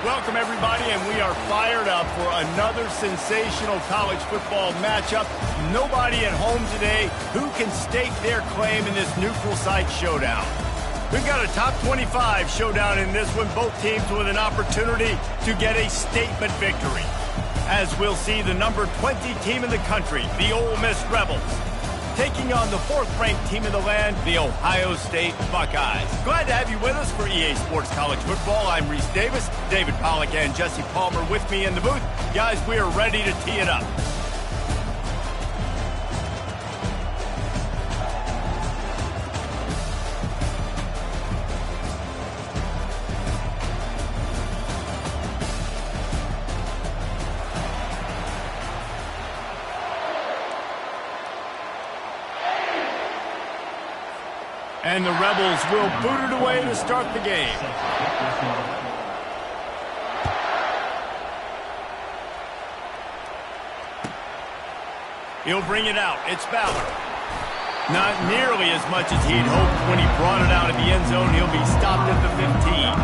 Welcome, everybody, and we are fired up for another sensational college football matchup. Nobody at home today who can stake their claim in this neutral site showdown. We've got a top 25 showdown in this one, both teams with an opportunity to get a statement victory. As we'll see, the number 20 team in the country, the Ole Miss Rebels, taking on the 4th-ranked team in the land, the Ohio State Buckeyes. Glad to have you with us for EA Sports College Football. I'm Reese Davis, David Pollack and Jesse Palmer with me in the booth. Guys, we are ready to tee it up. And the Rebels will boot it away to start the game. He'll bring it out. It's Ballard. Not nearly as much as he'd hoped when he brought it out of the end zone. He'll be stopped at the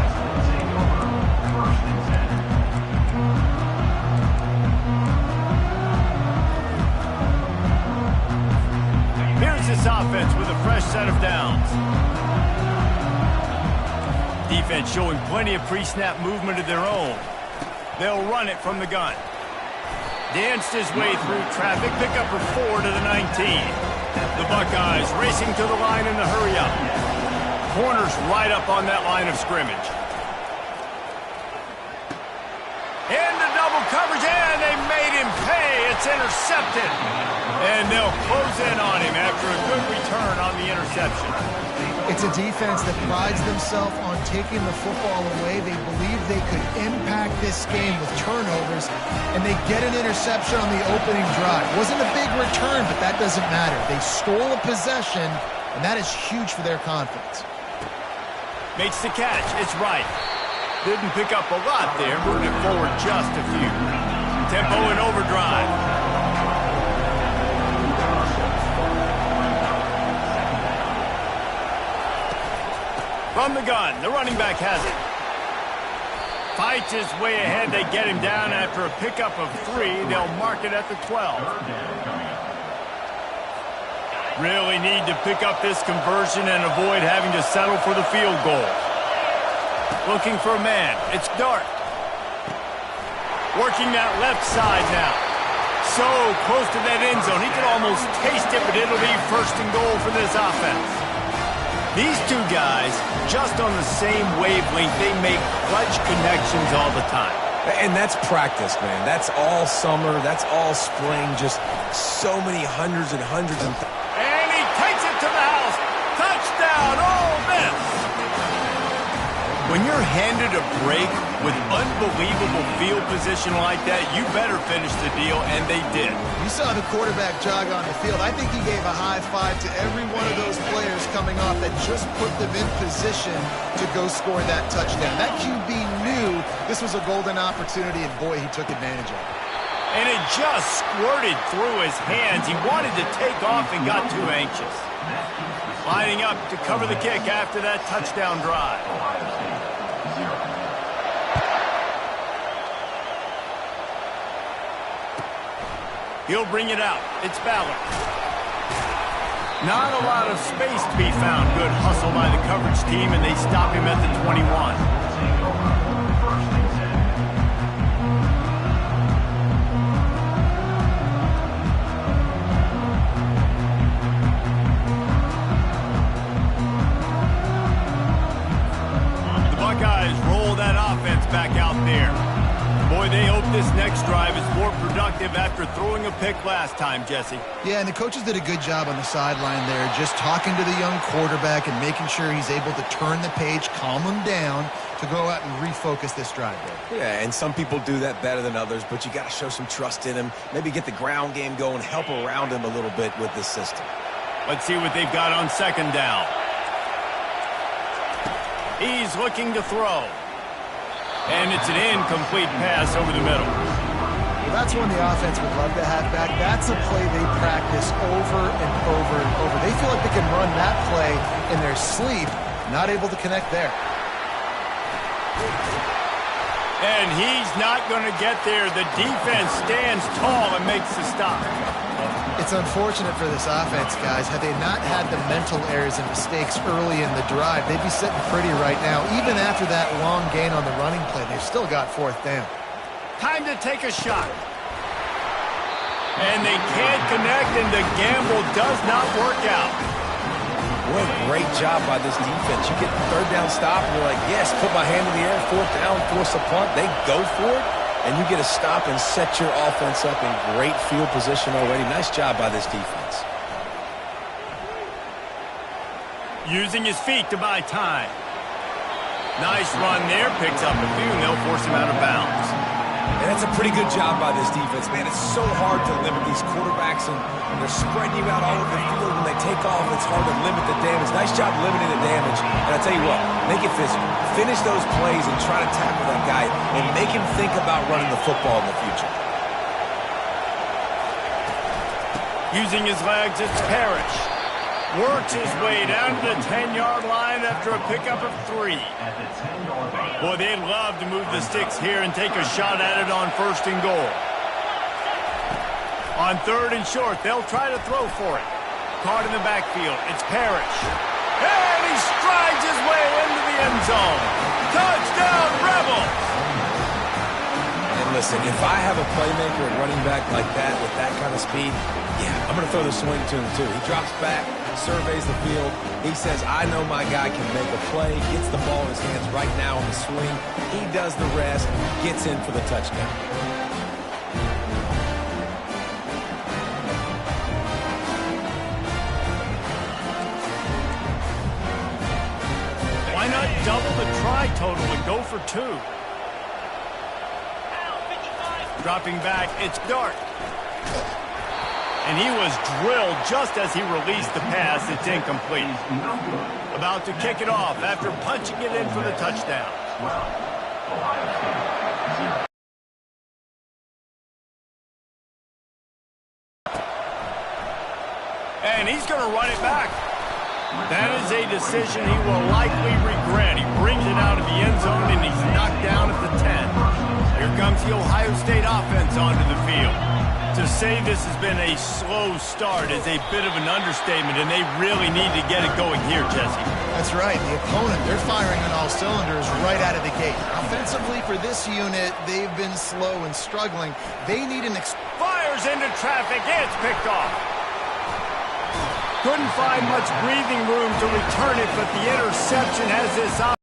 15. This offense with a fresh set of downs. Defense showing plenty of pre-snap movement of their own. They'll run it from the gun. Danced his way through traffic, pick up a 4 to the 19. The Buckeyes racing to the line in the hurry-up. Corners right up on that line of scrimmage. Into double coverage, and they made him pay. It's intercepted. And they'll close in on him after a good return on the interception. It's a defense that prides themselves on taking the football away. They believe they could impact this game with turnovers, and they get an interception on the opening drive. Wasn't a big return, but that doesn't matter. They stole a possession, and that is huge for their confidence. Makes the catch. It's right. Didn't pick up a lot there, moving it forward just a few. Tempo in overdrive. From the gun, the running back has it. Fights his way ahead. They get him down after a pickup of 3. They'll mark it at the 12. Really need to pick up this conversion and avoid having to settle for the field goal. Looking for a man. It's Dart. Working that left side now. So close to that end zone. He could almost taste it, but it'll be 1st and goal for this offense. These two guys, just on the same wavelength, they make clutch connections all the time. And that's practice, man. That's all summer. That's all spring. Just so many hundreds and hundreds. And he takes it to the house. Touchdown, Ole Miss. When you're handed a break with unbelievable field position like that, you better finish the deal, and they did. You saw the quarterback jog on the field. I think he gave a high five to every one of those players coming off that just put them in position to go score that touchdown. That QB knew this was a golden opportunity, and boy, he took advantage of it. And it just squirted through his hands. He wanted to take off and got too anxious. Lining up to cover the kick after that touchdown drive. He'll bring it out. It's Ballard. Not a lot of space to be found. Good hustle by the coverage team, and they stop him at the 21. The Buckeyes roll that offense back out there. Boy, they hope this next drive is more productive after throwing a pick last time, Jesse. Yeah, and the coaches did a good job on the sideline there, just talking to the young quarterback and making sure he's able to turn the page, calm him down to go out and refocus this drive there. Yeah, and some people do that better than others, but you got to show some trust in him. Maybe get the ground game going, help around him a little bit with this system. Let's see what they've got on 2nd down. He's looking to throw. And it's an incomplete pass over the middle. Well, that's one the offense would love to have back. That's a play they practice over and over and over. They feel like they can run that play in their sleep, not able to connect there. And he's not going to get there. The defense stands tall and makes the stop. It's unfortunate for this offense, guys. Had they not had the mental errors and mistakes early in the drive, they'd be sitting pretty right now. Even after that long gain on the running play, they've still got 4th down. Time to take a shot. And they can't connect, and the gamble does not work out. What a great job by this defense. You get the 3rd down stop, and you're like, yes, put my hand in the air, 4th down, force a punt. They go for it, and you get a stop and set your offense up in great field position already. Nice job by this defense. Using his feet to buy time. Nice run there, picks up a few, and they'll force him out of bounds. And that's a pretty good job by this defense. Man, it's so hard to limit these quarterbacks, and they're spreading you out all over the field. When they take off, it's hard to limit the damage. Nice job limiting the damage. And I tell you what, make it physical. Finish those plays and try to tackle that guy and make him think about running the football in the future. Using his legs, it's Parrish. Works his way down to the 10-yard line after a pickup of 3. Boy, they'd love to move the sticks here and take a shot at it on 1st and goal. On 3rd and short, they'll try to throw for it. Caught in the backfield, it's Parrish. And he strides his way into the end zone. Touchdown, Rebels! And listen, if I have a playmaker at running back like that with that kind of speed, yeah, I'm going to throw the swing to him too. He drops back, surveys the field. He says, I know my guy can make a play, gets the ball in his hands right now on the swing. He does the rest, gets in for the touchdown. Why not double the try total and go for 2? Dropping back, it's Dart. And he was drilled just as he released the pass. It's incomplete. About to kick it off after punching it in for the touchdown. And he's going to run it back. That is a decision he will likely regret. He brings it out of the end zone, and he's knocked down at the 10. Here comes the Ohio State offense onto the field. To say this has been a slow start is a bit of an understatement, and they really need to get it going here, Jesse. That's right. The opponent, they're firing on all cylinders right out of the gate. Offensively, for this unit, they've been slow and struggling. They need an... Fires into traffic. It's picked off. Couldn't find much breathing room to return it, but the interception has this on.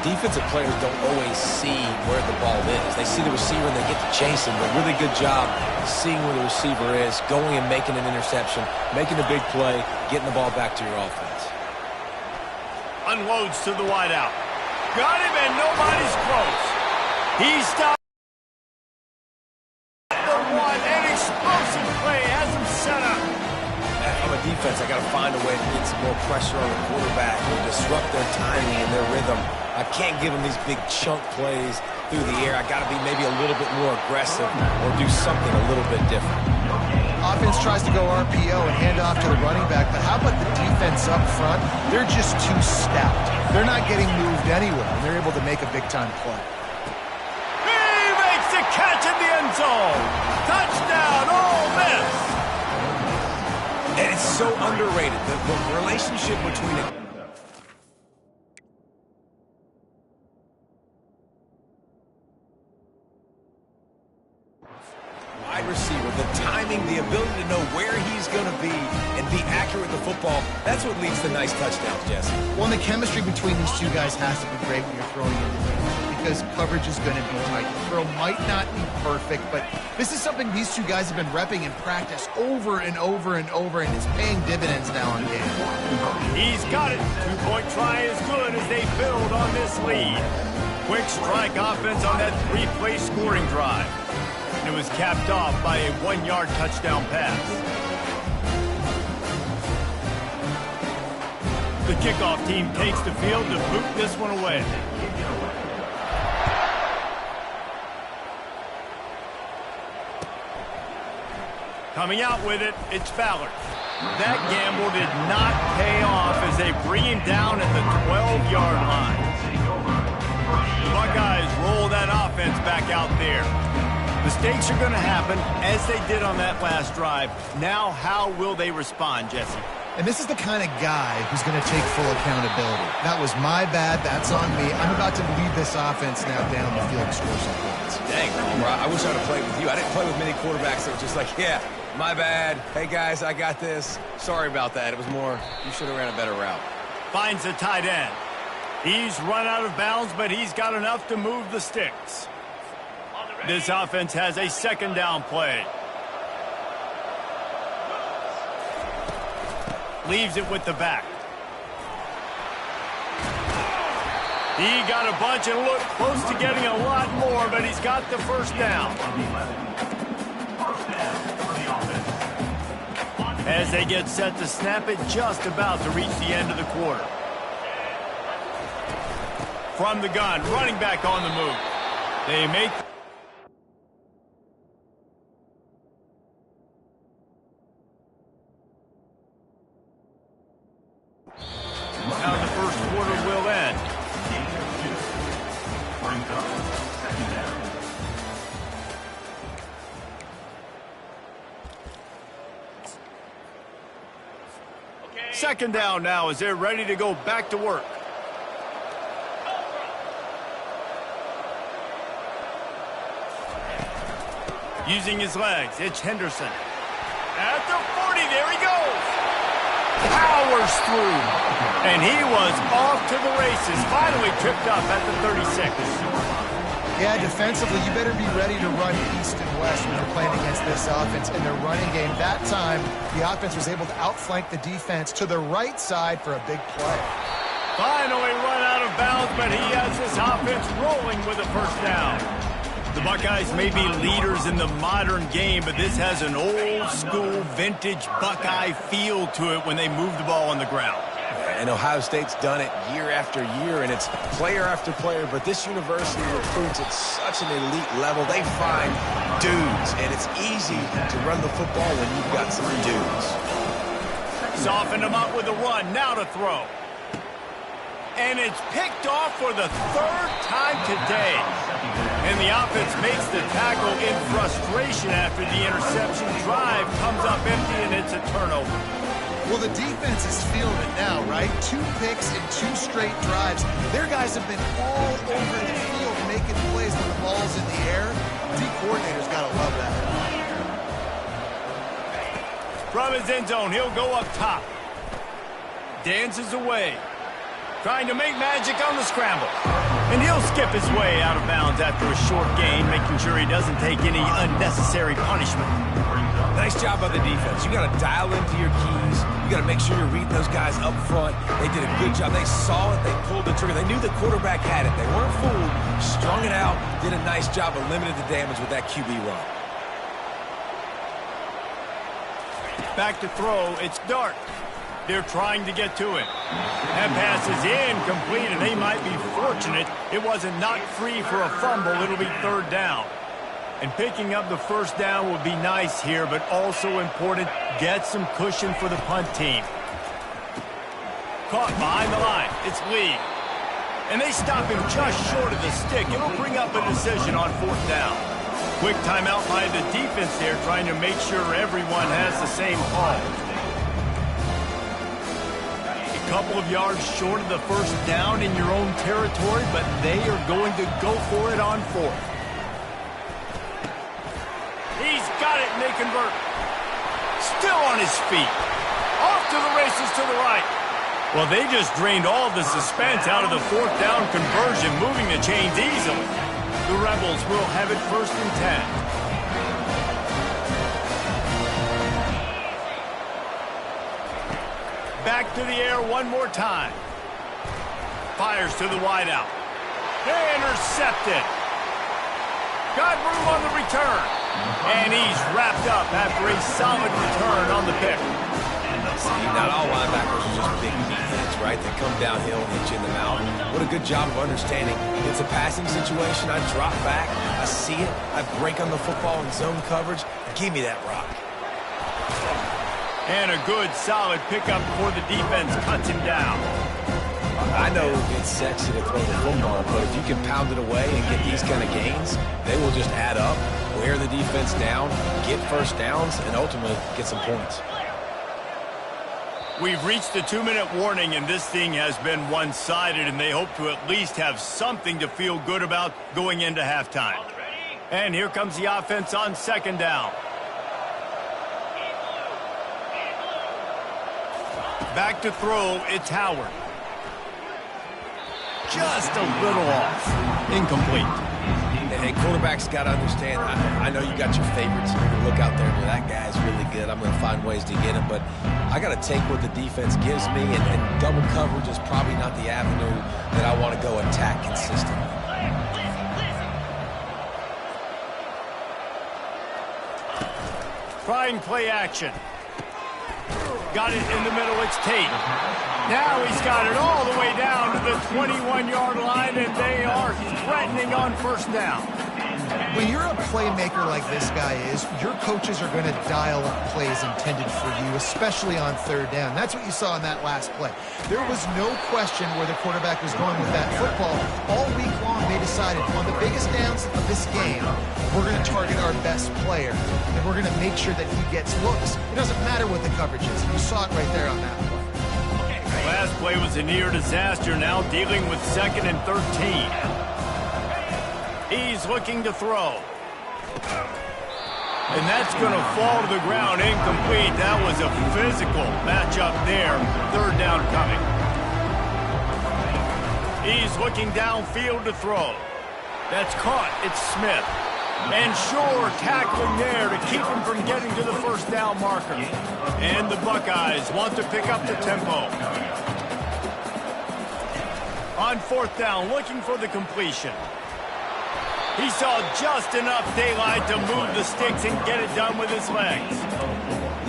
Defensive players don't always see where the ball is. They see the receiver and they get to chase him, but really good job seeing where the receiver is, going and making an interception, making a big play, getting the ball back to your offense. Unloads to the wideout. Got him, and nobody's close. He stopped the 1. An explosive play has him set up. From a defense, I got to find a way to get some more pressure on the quarterback and disrupt their timing and their rhythm. I can't give them these big chunk plays through the air. I got to be maybe a little bit more aggressive or do something a little bit different. Offense tries to go RPO and hand off to the running back, but how about the defense up front? They're just too stout. They're not getting moved anywhere, and they're able to make a big-time play. He makes the catch in the end zone. Touchdown, Ole Miss. And it's so underrated. The relationship between it. Wide receiver, the timing, the ability to know where he's going to be and be accurate with the football, that's what leads to nice touchdowns, Jesse. Well, and the chemistry between these two guys has to be great when you're throwing individually because coverage is going to be tight. The throw might not be perfect, but this is something these two guys have been repping in practice over and over and over, and it's paying dividends now on game. He's got it. 2-point try is good as they build on this lead. Quick strike offense on that 3-play scoring drive. And it was capped off by a 1-yard touchdown pass. The kickoff team takes the field to boot this one away. Coming out with it, it's Fowler. That gamble did not pay off as they bring him down at the 12-yard line. The Buckeyes roll that offense back out there. Mistakes are going to happen, as they did on that last drive. Now, how will they respond, Jesse? And this is the kind of guy who's going to take full accountability. That was my bad. That's on me. I'm about to lead this offense now down the field and score some points. Dang, Homer, I wish I'd have played with you. I didn't play with many quarterbacks that were just like, yeah, my bad. Hey, guys, I got this. Sorry about that. It was more, you should have ran a better route. Finds the tight end. He's run out of bounds, but he's got enough to move the sticks. This offense has a second down play. Leaves it with the back. He got a bunch and looked close to getting a lot more, but he's got the first down. As they get set to snap it, just about to reach the end of the quarter. From the gun, running back on the move. They make... Now the first quarter will end. Second down now as they're ready to go back to work. Using his legs, it's Henderson. At the 40, there he goes. Powers through. And he was off to the races. Finally tripped up at the 36. Yeah, defensively, you better be ready to run east and west when you're playing against this offense in their running game. That time, the offense was able to outflank the defense to the right side for a big play. Finally run out of bounds, but he has this offense rolling with a first down. The Buckeyes may be leaders in the modern game, but this has an old-school, vintage Buckeye feel to it when they move the ball on the ground. And Ohio State's done it year after year, and it's player after player. But this university recruits at such an elite level. They find dudes, and it's easy to run the football when you've got some dudes. Softened him up with a run, now to throw. And it's picked off for the third time today. And the offense makes the tackle in frustration after the interception. Drive comes up empty, and it's a turnover. Well, the defense is feeling it now, right? 2 picks in 2 straight drives. Their guys have been all over the field making plays when the ball's in the air. D coordinator's got to love that. From his end zone, he'll go up top. Dances away. Trying to make magic on the scramble. And he'll skip his way out of bounds after a short gain, making sure he doesn't take any unnecessary punishment. Nice job by the defense. You got to dial into your keys. You got to make sure you're reading those guys up front. They did a good job. They saw it. They pulled the trigger. They knew the quarterback had it. They weren't fooled. Strung it out. Did a nice job of limiting the damage with that QB run. Back to throw. It's Dart. They're trying to get to it. That pass is incomplete, and they might be fortunate it wasn't knocked free for a fumble. It'll be third down. And picking up the first down will be nice here, but also important, get some cushion for the punt team. Caught behind the line. It's Lee. And they stop him just short of the stick. It'll bring up a decision on fourth down. Quick timeout by the defense there, trying to make sure everyone has the same call. Couple of yards short of the first down in your own territory, but they are going to go for it on fourth. He's got it, and they convert. Still on his feet. Off to the races to the right. Well, they just drained all the suspense out of the fourth down conversion, moving the chains easily. The Rebels will have it 1st and 10. Back to the air one more time. Fires to the wideout. Intercepted. Got room on the return. And he's wrapped up after a solid return on the pick. See, not all linebackers are just big meatheads, right? They come downhill and hit you in the mouth. What a good job of understanding. It's a passing situation. I drop back. I see it. I break on the football in zone coverage. Give me that rock. And a good, solid pickup before the defense cuts him down. I know it's sexy to throw the football, but if you can pound it away and get these kind of gains, they will just add up, wear the defense down, get first downs, and ultimately get some points. We've reached the 2-minute warning, and this thing has been one-sided, and they hope to at least have something to feel good about going into halftime. And here comes the offense on second down. Back to throw, it's Howard. Just a little off. Incomplete. Hey, quarterbacks got to understand, I know you got your favorites. You're going to look out there and that guy's really good. I'm going to find ways to get him, but I got to take what the defense gives me, and double coverage is probably not the avenue that I want to go attack consistently. Trying play action. Got it in the middle, it's Tate. Now he's got it all the way down to the 21-yard line, and they are threatening on first down. When you're a playmaker like this guy is, your coaches are going to dial up plays intended for you, especially on third down. That's what you saw in that last play. There was no question where the quarterback was going with that football. All week long, they decided on the biggest downs of this game, we're going to target our best player, and we're going to make sure that he gets looks. It doesn't matter what the coverage is. You saw it right there on that play. Last play was a near disaster, now dealing with 2nd and 13. He's looking to throw. And that's going to fall to the ground incomplete. That was a physical matchup there. Third down coming. He's looking downfield to throw. That's caught. It's Smith. And Shore tackling there to keep him from getting to the first down marker. And the Buckeyes want to pick up the tempo. On fourth down, looking for the completion. He saw just enough daylight to move the sticks and get it done with his legs.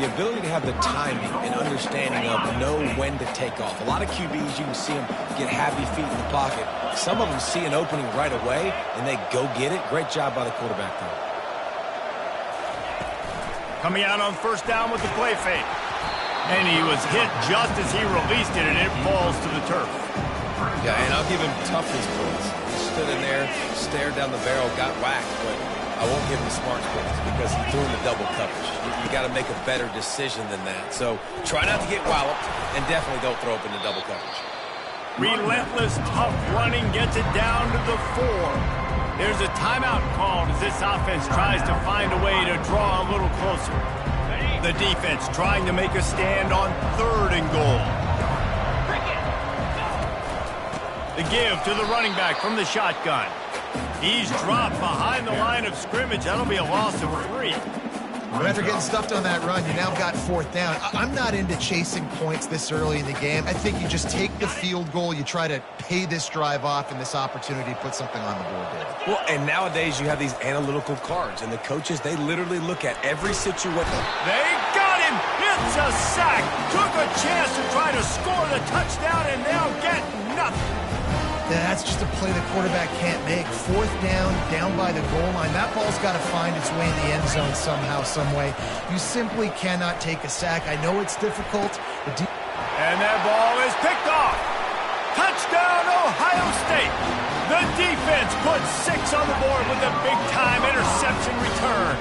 The ability to have the timing and understanding of know when to take off. A lot of QBs, you can see them get happy feet in the pocket. Some of them see an opening right away, and they go get it. Great job by the quarterback there. Coming out on first down with the play fake. And he was hit just as he released it, and it falls to the turf. Yeah, and I'll give him toughness points. He stood in there, stared down the barrel, got whacked, but I won't give him smarts points because he threw in the double coverage. You got to make a better decision than that. So try not to get walloped, and definitely don't throw up in the double coverage. Relentless, tough running gets it down to the 4. There's a timeout called as this offense tries to find a way to draw a little closer. The defense trying to make a stand on 3rd and goal. The give to the running back from the shotgun. He's dropped behind the line of scrimmage. That'll be a loss of 3. Well, after getting stuffed on that run, you now got fourth down. I'm not into chasing points this early in the game. I think you just take the field goal, you try to pay this drive off, and this opportunity to put something on the board there. Well, and nowadays you have these analytical cards, and the coaches, they literally look at every situation. They got him! It's a sack! Took a chance to try to score the touchdown and now get nothing. That's just a play the quarterback can't make. Fourth down by the goal line. That ball's got to find its way in the end zone somehow, some way. You simply cannot take a sack. I know it's difficult. And that ball is picked off. Touchdown, Ohio State. The defense puts 6 on the board with a big-time interception return.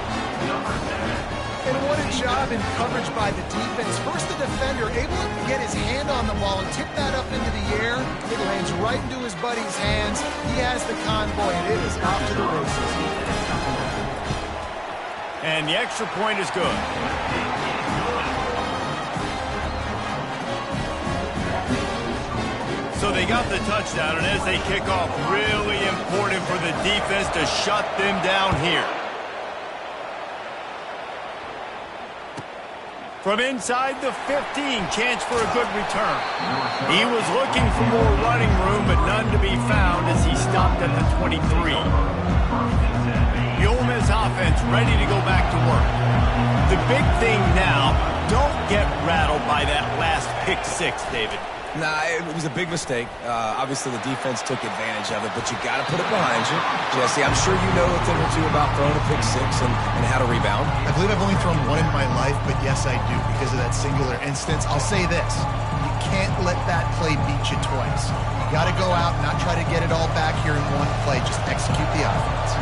And what a job in coverage by the defense. First, the defender able to get his hand on the ball and tip that up into the air. It lands right into his buddy's hands. He has the convoy, and it is off to the races. And the extra point is good. So they got the touchdown, and as they kick off, really important for the defense to shut them down here. From inside the 15, chance for a good return. He was looking for more running room, but none to be found as he stopped at the 23. The Ole Miss offense ready to go back to work. The big thing now, don't get rattled by that last pick 6, David. Nah, it was a big mistake. Obviously, the defense took advantage of it, but you got to put it behind you. Jesse, I'm sure you know a thing or two about throwing a pick 6 and how to rebound. I believe I've only thrown one in my life, but yes, I do because of that singular instance. I'll say this. You can't let that play beat you twice. You got to go out and not try to get it all back here in one play. Just execute the offense.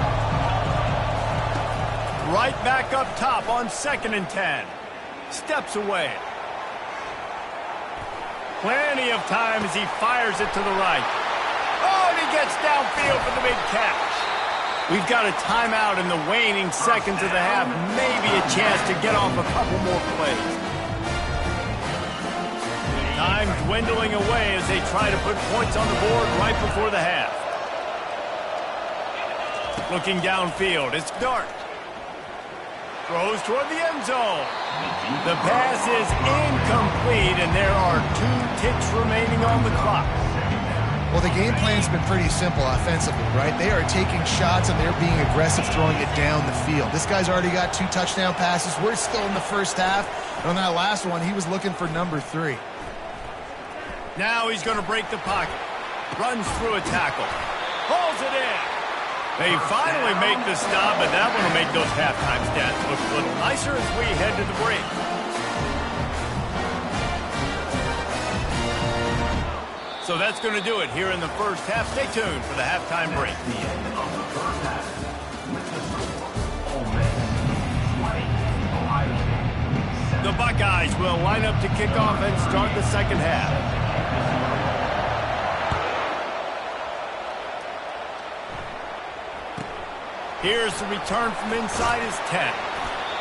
Right back up top on 2nd and 10. Steps away. Plenty of time as he fires it to the right. Oh, and he gets downfield for the big catch. We've got a timeout in the waning seconds of the half. Maybe a chance to get off a couple more plays. Time dwindling away as they try to put points on the board right before the half. Looking downfield, it's Dart. Throws toward the end zone. The pass is incomplete, and there are 2 ticks remaining on the clock. Well, the game plan's been pretty simple offensively, right? They are taking shots, and they're being aggressive throwing it down the field. This guy's already got 2 touchdown passes. We're still in the first half. And on that last one, he was looking for number 3. Now he's going to break the pocket. Runs through a tackle. Pulls it in. They finally make the stop, but that one will make those halftime stats look a little nicer as we head to the break. So that's going to do it here in the first half. Stay tuned for the halftime break. The Buckeyes will line up to kick off and start the second half. Here's the return from inside his 10.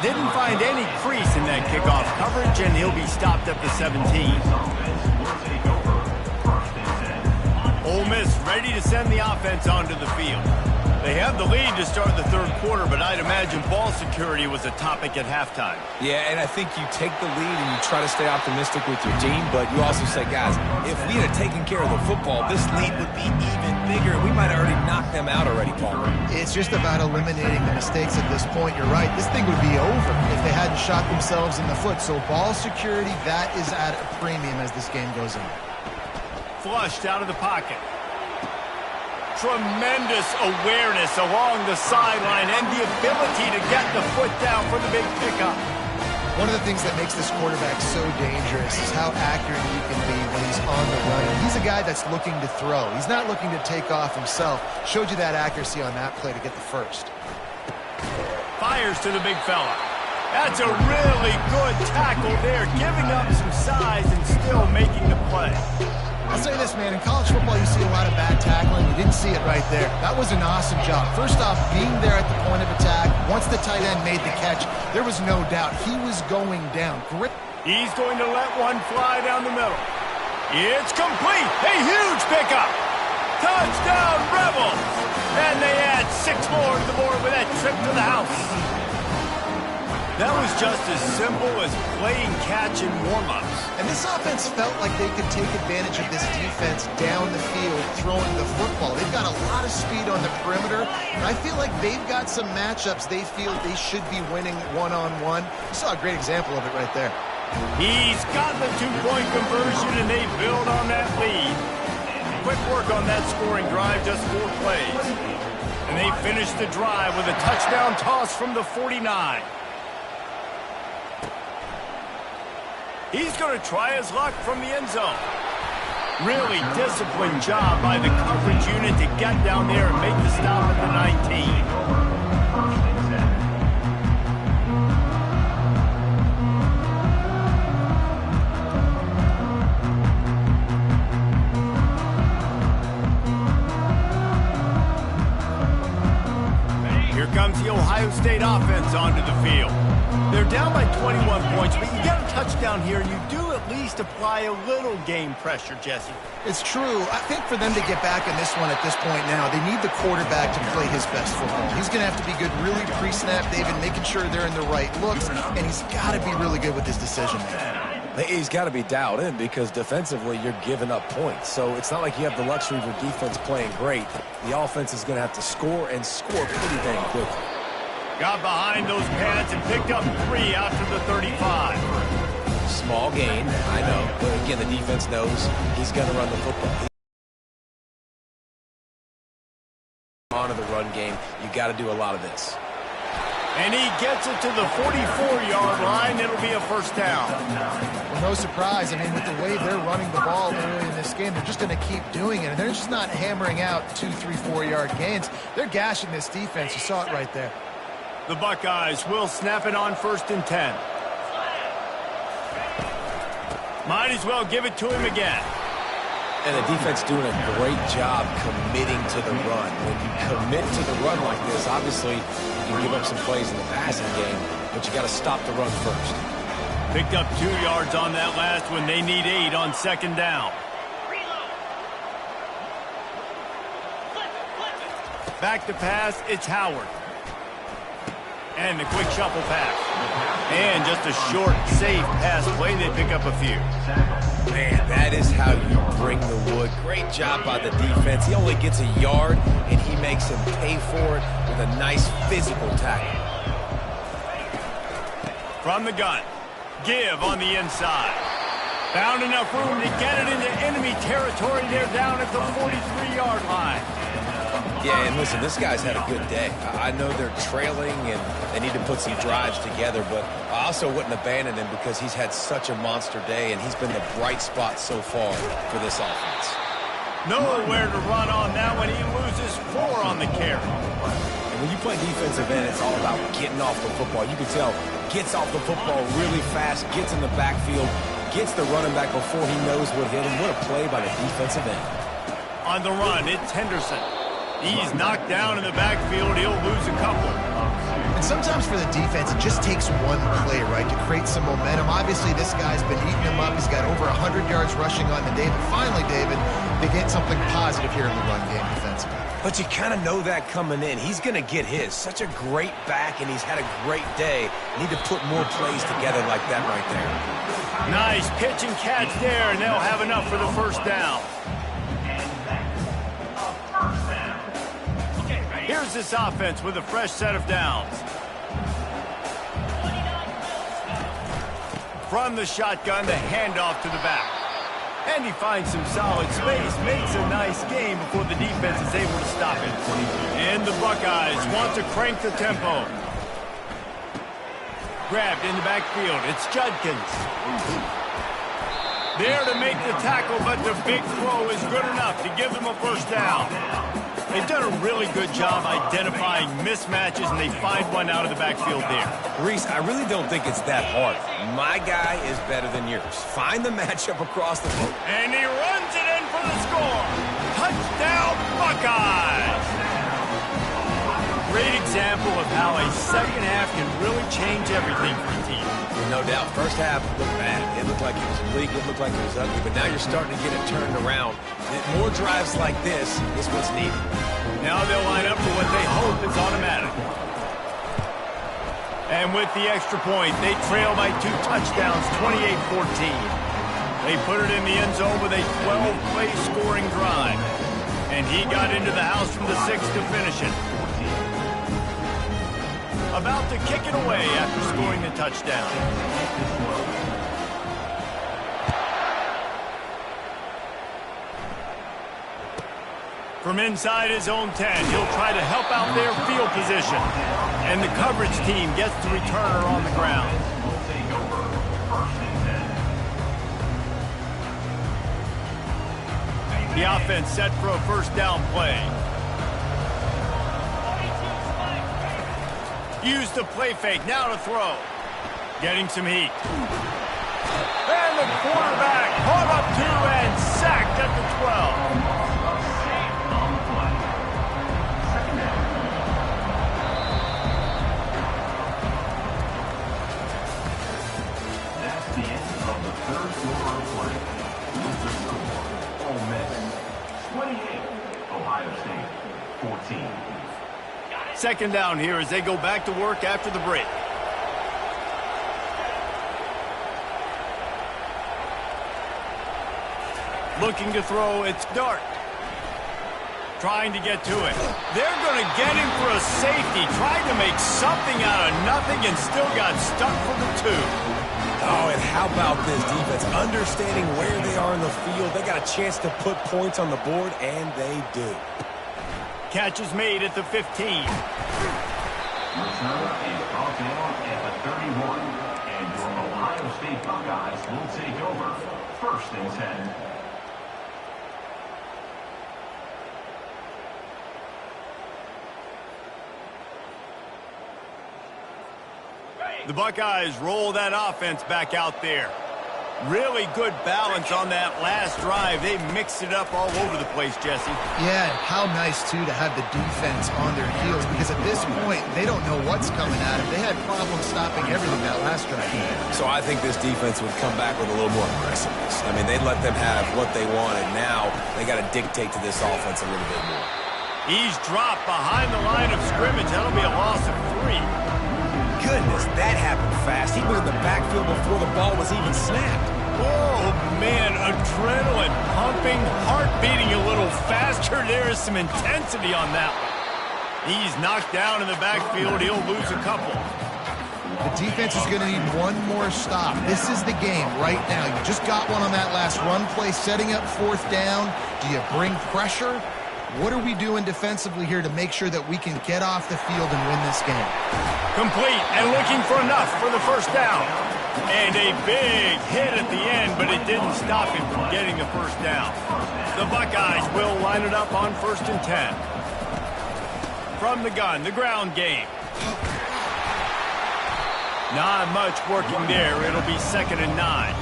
Didn't find any crease in that kickoff coverage, and he'll be stopped at the 17. Ole Miss ready to send the offense onto the field. They have the lead to start the third quarter, but I'd imagine ball security was a topic at halftime. Yeah, and I think you take the lead and you try to stay optimistic with your team, but you also say, guys, if we had taken care of the football, this lead would be even bigger. We might have already knocked them out already, Palmer. It's just about eliminating the mistakes at this point. You're right. This thing would be over if they hadn't shot themselves in the foot. So ball security, that is at a premium as this game goes on. Flushed out of the pocket. Tremendous awareness along the sideline and the ability to get the foot down for the big pickup. One of the things that makes this quarterback so dangerous is how accurate he can be when he's on the run. And he's a guy that's looking to throw. He's not looking to take off himself. Showed you that accuracy on that play to get the first. Fires to the big fella. That's a really good tackle there, giving up some size and still making the play. I'll say this, man, in college football you see a lot of bad tackling. You didn't see it right there. That was an awesome job. First off, being there at the point of attack. Once the tight end made the catch, there was no doubt he was going down. He's going to let one fly down the middle. It's complete. A huge pickup. Touchdown, Rebels. And they add 6 more to the board with that trip to the house. That was just as simple as playing catch in warm-ups. And this offense felt like they could take advantage of this defense down the field, throwing the football. They've got a lot of speed on the perimeter, and I feel like they've got some matchups they feel they should be winning one-on-one. You saw a great example of it right there. He's got the 2-point conversion, and they build on that lead. Quick work on that scoring drive, just 4 plays. And they finish the drive with a touchdown toss from the 49. He's going to try his luck from the end zone. Really disciplined job by the coverage unit to get down there and make the stop at the 19. Here comes the Ohio State offense onto the field. They're down by 21 points, but you get a touchdown here, and you do at least apply a little game pressure, Jesse. It's true. I think for them to get back in this one at this point now, they need the quarterback to play his best football. He's going to have to be good really pre-snap, David, making sure they're in the right looks, and he's got to be really good with his decision-making. He's got to be dialed in because defensively you're giving up points. So it's not like you have the luxury of your defense playing great. The offense is going to have to score and score pretty dang quickly. Got behind those pads and picked up 3 out to the 35. Small gain, I know. But again, the defense knows he's going to run the football. On to the run game, you got to do a lot of this. And he gets it to the 44-yard line. It'll be a first down. Well, no surprise. I mean, with the way they're running the ball early in this game, they're just going to keep doing it. And they're just not hammering out 2, 3, 4-yard gains. They're gashing this defense. You saw it right there. The Buckeyes will snap it on 1st and 10. Might as well give it to him again. And the defense doing a great job committing to the run. When you commit to the run like this, obviously you can give up some plays in the passing game, but you got to stop the run first. Picked up 2 yards on that last one. They need 8 on 2nd down. Back to pass, it's Howard. And the quick shuffle pass. And just a short, safe pass play. They pick up a few. Man, that is how you bring the wood. Great job by the defense. He only gets a yard, and he makes him pay for it with a nice physical tackle. From the gun, give on the inside. Found enough room to get it into enemy territory. They're down at the 43-yard line. Yeah, and listen, this guy's had a good day. I know they're trailing and they need to put some drives together, but I also wouldn't abandon him because he's had such a monster day, and he's been the bright spot so far for this offense. Nowhere to run on that one. He loses 4 on the carry. And when you play defensive end, it's all about getting off the football. You can tell, gets off the football really fast, gets in the backfield, gets the running back before he knows what hit him. What a play by the defensive end. On the run, it's Henderson. He's knocked down in the backfield. He'll lose a couple. And sometimes for the defense, it just takes one play, right, to create some momentum. Obviously, this guy's been eating him up. He's got over 100 yards rushing on the day. But finally, David, they get something positive here in the run game defensively. But you kind of know that coming in. He's going to get his. Such a great back, and he's had a great day. Need to put more plays together like that right there. Nice pitch and catch there, and they'll have enough for the first down. Here's this offense with a fresh set of downs. From the shotgun, the handoff to the back. And he finds some solid space, makes a nice game before the defense is able to stop it. And the Buckeyes want to crank the tempo. Grabbed in the backfield, it's Judkins. There to make the tackle, but the big throw is good enough to give them a first down. They've done a really good job identifying mismatches, and they find one out of the backfield there. Reese, I really don't think it's that hard. My guy is better than yours. Find the matchup across the board. And he runs it in for the score. Touchdown, Buckeyes! Great example of how a second half can really change everything for a team. No doubt. First half looked bad. It looked like it was bleak. It looked like it was ugly. But now you're starting to get it turned around. More drives like this is what's needed. Now they'll line up for what they hope is automatic. And with the extra point, they trail by 2 touchdowns, 28-14. They put it in the end zone with a 12-play scoring drive. And he got into the house from the 6 to finish it. About to kick it away after scoring the touchdown. From inside his own 10, he'll try to help out their field position. And the coverage team gets the returner on the ground. The offense set for a first down play. Use the play fake, now to throw. Getting some heat. And the quarterback caught up to and sacked at the 12. That's the end of the third quarter of play. With the score, Ole Miss 28, Ohio State 14. Second down here as they go back to work after the break. Looking to throw, it's Dart. Trying to get to it. They're going to get him for a safety. Tried to make something out of nothing and still got stuck for the 2. Oh, and how about this defense? Understanding where they are in the field. They got a chance to put points on the board, and they do. Catch is made at the 15. Return is brought down at the 31. And your Ohio State Buckeyes will take over. 1st and 10. The Buckeyes roll that offense back out there. Really good balance on that last drive. They mixed it up all over the place, Jesse. Yeah, how nice, too, to have the defense on their heels, because at this point, they don't know what's coming at them. They had problems stopping everything that last drive. So I think this defense would come back with a little more aggressiveness. I mean, they'd let them have what they wanted. Now they got to dictate to this offense a little bit more. He's dropped behind the line of scrimmage. That'll be a loss of 3. Goodness, that happened fast. He was in the backfield before the ball was even snapped. Oh, man, adrenaline pumping, heart beating a little faster. There is some intensity on that one. He's knocked down in the backfield. He'll lose a couple. The defense is going to need one more stop. This is the game right now. You just got one on that last run play, setting up 4th down. Do you bring pressure? What are we doing defensively here to make sure that we can get off the field and win this game? Complete and looking for enough for the 1st down. And a big hit at the end, but it didn't stop him from getting the 1st down. The Buckeyes will line it up on 1st and 10. From the gun, the ground game. Not much working there. It'll be 2nd and 9.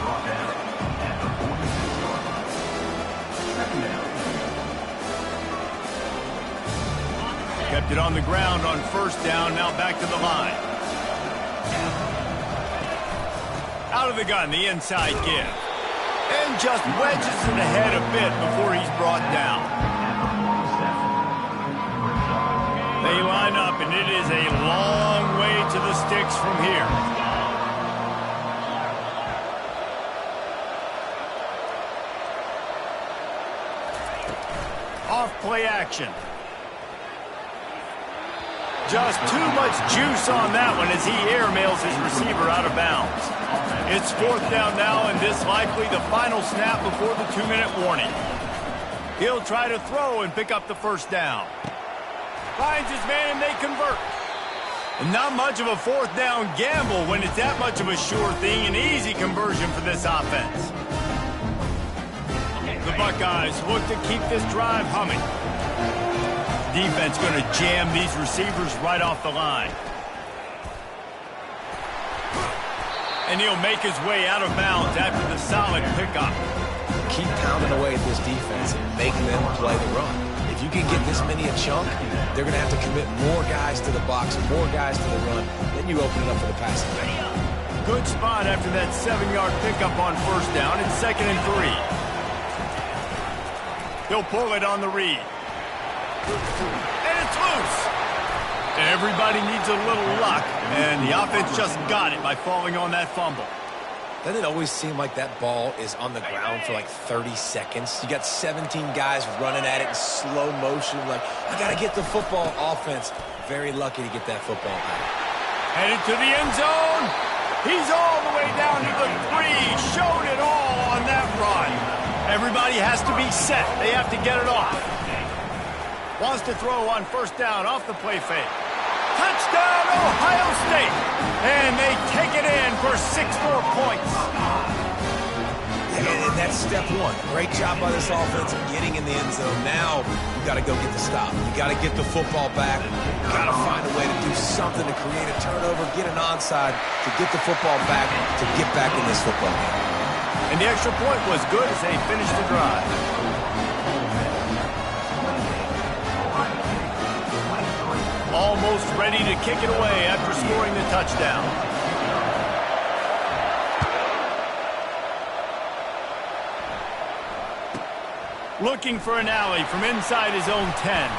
Kept it on the ground on 1st down, now back to the line. Out of the gun, the inside give. And just wedges it ahead a bit before he's brought down. They line up, and it is a long way to the sticks from here. Off play action. Just too much juice on that one as he airmails his receiver out of bounds. It's 4th down now, and this likely the final snap before the 2-minute warning. He'll try to throw and pick up the 1st down. Finds his man, and they convert. And not much of a 4th down gamble when it's that much of a sure thing, an easy conversion for this offense. The Buckeyes look to keep this drive humming. Defense going to jam these receivers right off the line. And he'll make his way out of bounds after the solid pickup. Keep pounding away at this defense and make them play the run. If you can get this many a chunk, they're going to have to commit more guys to the box, more guys to the run. Then you open it up for the passing game. Good spot after that 7-yard pickup on 1st down. It's 2nd and 3. He'll pull it on the read. And it's loose. Everybody needs a little luck, and the offense just got it by falling on that fumble. Doesn't it always seem like that ball is on the ground for like 30 seconds? You got 17 guys running at it in slow motion, like, I got to get the football. Offense, very lucky to get that football back. Headed to the end zone. He's all the way down to the 3. Showed it all on that run. Everybody has to be set. They have to get it off. Wants to throw on 1st down off the play fake. Touchdown, Ohio State! And they take it in for 6 more points. And that's step 1. Great job by this offense of getting in the end zone. Now you got to go get the stop. You got to get the football back. You got to find a way to do something to create a turnover, get an onside, to get the football back, to get back in this football game. And the extra point was good as they finished the drive. Almost ready to kick it away after scoring the touchdown. Looking for an alley from inside his own 10.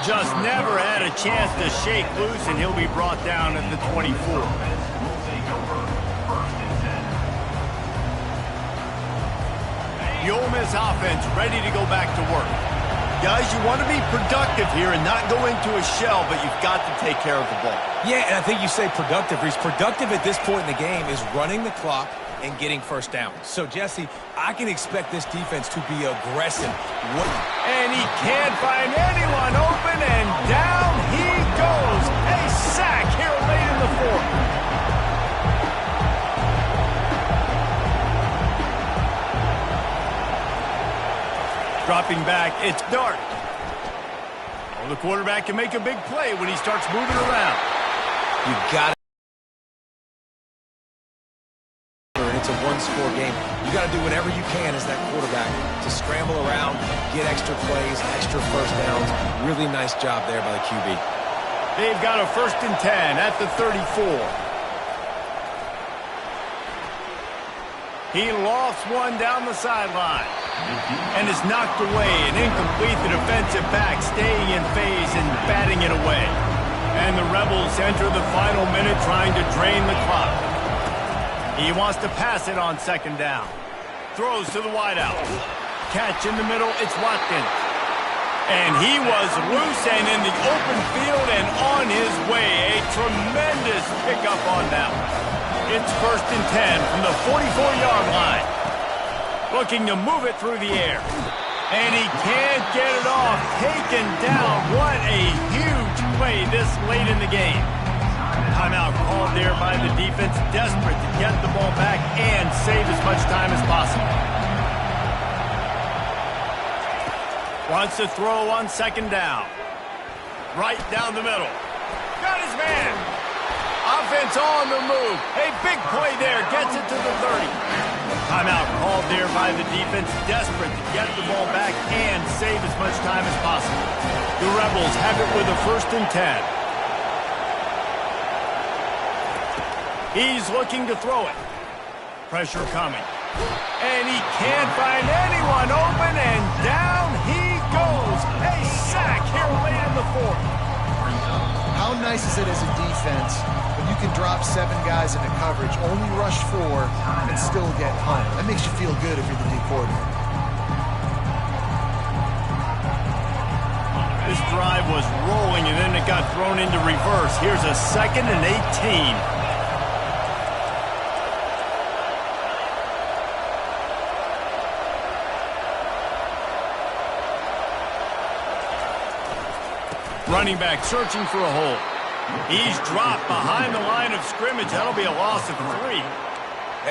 Just never had a chance to shake loose, and he'll be brought down at the 24. The Ole Miss offense ready to go back to work. Guys, you want to be productive here and not go into a shell, but you've got to take care of the ball. Yeah, and I think you say productive. He's productive at this point in the game is running the clock and getting 1st down. So, Jesse, I can expect this defense to be aggressive. And he can't find anyone open, and down he goes. A sack here late in the fourth. Dropping back, it's Dart. Well, the quarterback can make a big play when he starts moving around. You got it. It's a one-score game. You got to do whatever you can as that quarterback to scramble around, get extra plays, extra first downs. Really nice job there by the QB. They've got a 1st and 10 at the 34. He lofts one down the sideline and is knocked away and incomplete. The defensive back staying in phase and batting it away. And the Rebels enter the final minute trying to drain the clock. He wants to pass it on 2nd down. Throws to the wideout. Catch in the middle, it's Watkins. And he was loose and in the open field and on his way. A tremendous pickup on that one. It's 1st and 10 from the 44-yard line. Looking to move it through the air. And he can't get it off. Taken down. What a huge play this late in the game. Timeout called there by the defense. Desperate to get the ball back and save as much time as possible. Wants to throw on 2nd down. Right down the middle. Got his man. Offense on the move. A big play there. Gets it to the 30. Timeout called there by the defense. Desperate to get the ball back and save as much time as possible. The Rebels have it with a 1st and 10. He's looking to throw it. Pressure coming. And he can't find anyone open, and down he goes. A sack here late in the fourth. How nice is it as a defense when you can drop 7 guys into coverage, only rush 4, and still get home? That makes you feel good if you're the D coordinator. This drive was rolling, and then it got thrown into reverse. Here's a 2nd and 18. Running back searching for a hole. He's dropped behind the line of scrimmage. That'll be a loss of 3.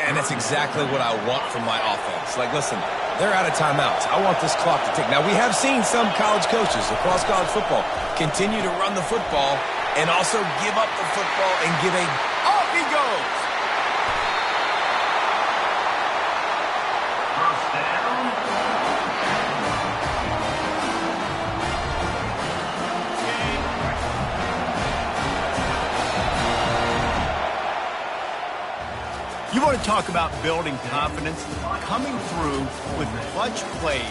And that's exactly what I want from my offense. Like, listen, they're out of timeouts. I want this clock to tick. Now, we have seen some college coaches across college football continue to run the football and also give up the football and give a... Off he goes! First down. You want to talk about building confidence? Coming through with clutch plays,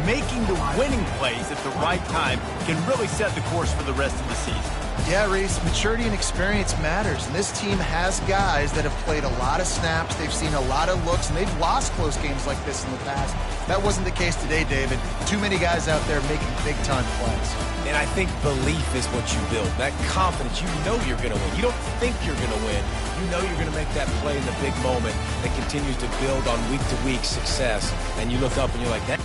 making the winning plays at the right time can really set the course for the rest of the season. Yeah, Reese, maturity and experience matters, and this team has guys that have played a lot of snaps, they've seen a lot of looks, and they've lost close games like this in the past. That wasn't the case today, David. Too many guys out there making big-time plays. And I think belief is what you build. That confidence, you know you're going to win. You don't think you're going to win. You know you're going to make that play in the big moment that continues to build on week-to-week success. And you look up and you're like, that